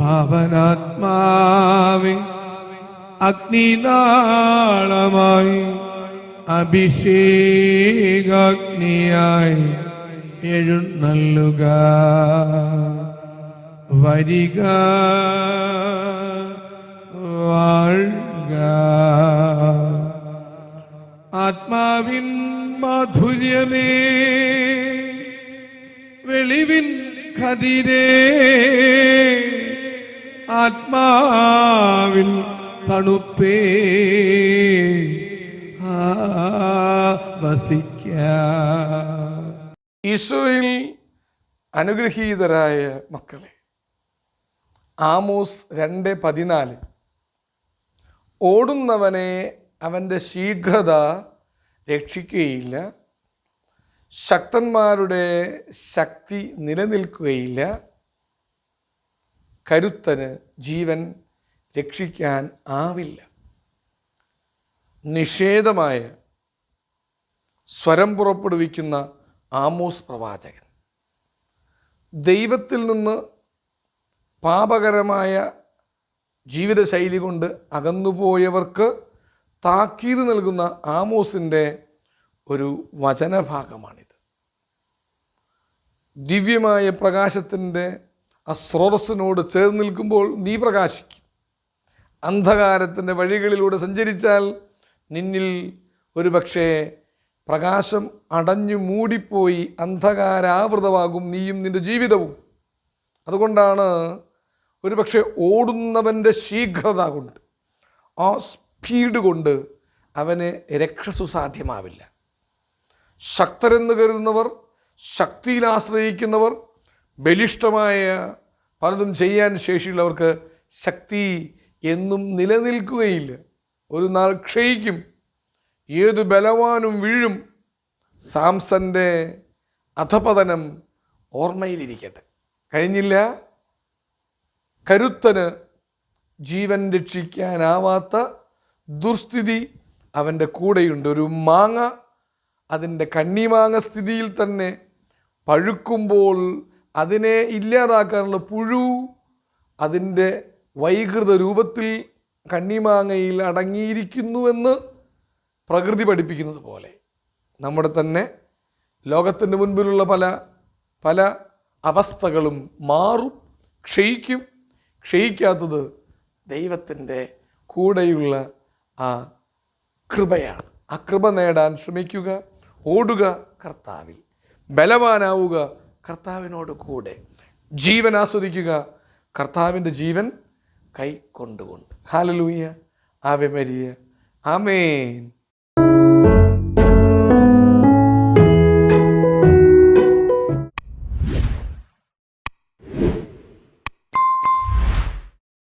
പാവനാത്മാവേ അഗ്നിനാളമായി അഭിഷേകാഗ്നിയായി എഴുന്നള്ളുക. വരിക, വാഴുക. ആത്മാവിൻ മാധുര്യമേ, വെളിവിൻ കതിരേ, ആത്മാവിൻ തണുപ്പേ, ഈശോയിൽ അനുഗ്രഹീതരായ മക്കളെ, ആമോസ് 2:14 ഓടുന്നവനെ അവൻ്റെ ശീഘ്രത രക്ഷിക്കുകയില്ല, ശക്തന്മാരുടെ ശക്തി നിലനിൽക്കുകയില്ല, കരുത്തന് ജീവൻ രക്ഷിക്കാൻ ആവില്ല. നിഷേധമായ സ്വരം പുറപ്പെടുവിക്കുന്ന ആമോസ് പ്രവാചകൻ ദൈവത്തിൽ നിന്ന് പാപകരമായ ജീവിതശൈലി കൊണ്ട് അകന്നുപോയവർക്ക് താക്കീത് നൽകുന്ന ആമോസിൻ്റെ ഒരു വചനഭാഗമാണിത്. ദിവ്യമായ പ്രകാശത്തിൻ്റെ ആ സ്രോതസ്സിനോട് ചേർന്ന് നിൽക്കുമ്പോൾ നീ പ്രകാശിക്കും. അന്ധകാരത്തിൻ്റെ വഴികളിലൂടെ സഞ്ചരിച്ചാൽ നിന്നിൽ ഒരു പക്ഷേ പ്രകാശം അടഞ്ഞു മൂടിപ്പോയി അന്ധകാരാവൃതമാകും നീയും നിൻ്റെ ജീവിതവും. അതുകൊണ്ടാണ് ഒരു പക്ഷേ ഓടുന്നവൻ്റെ ശീഘ്രത കൊണ്ട്, ആ സ്പീഡ് കൊണ്ട് അവന് രക്ഷ സുസാധ്യമാവില്ല. ശക്തരെന്ന് കരുതുന്നവർ, ശക്തിയിൽ ആശ്രയിക്കുന്നവർ, ബലിഷ്ഠമായ പലതും ചെയ്യാൻ ശേഷിയുള്ളവർക്ക് ശക്തി എന്നും നിലനിൽക്കുകയില്ല. ഒരു നാൾ ക്ഷയിക്കും. ഏതു ബലവാനും വീഴും. സാംസന്റെ അധപതനം ഓർമ്മയിലിരിക്കട്ടെ. കഴിഞ്ഞില്ല. കരുത്തന് ജീവൻ രക്ഷിക്കാനാവാത്ത ദുർസ്ഥിതി അവൻ്റെ കൂടെയുണ്ട്. ഒരു മാങ്ങ അതിൻ്റെ കണ്ണിമാങ്ങ സ്ഥിതിയിൽ തന്നെ പഴുക്കുമ്പോൾ അതിനെ ഇല്ലാതാക്കാനുള്ള പുഴു അതിൻ്റെ വൈകൃത രൂപത്തിൽ കണ്ണിമാങ്ങയിൽ അടങ്ങിയിരിക്കുന്നുവെന്ന് പ്രകൃതി പഠിപ്പിക്കുന്നത് പോലെ നമ്മുടെ തന്നെ ലോകത്തിൻ്റെ മുൻപിലുള്ള പല അവസ്ഥകളും മാറും, ക്ഷയിക്കും. ക്ഷയിക്കാത്തത് ദൈവത്തിൻ്റെ കൂടെയുള്ള ആ കൃപയാണ്. ആ കൃപ നേടാൻ ശ്രമിക്കുക. ഓടുക കർത്താവിൽ, ബലവാനാവുക കർത്താവിനോട് കൂടെ, ജീവൻ ആസ്വദിക്കുക കർത്താവിൻ്റെ ജീവൻ കൈക്കൊണ്ടുകൊണ്ട്. ഹല്ലേലൂയ, ആവേ മരിയ, ആമേൻ.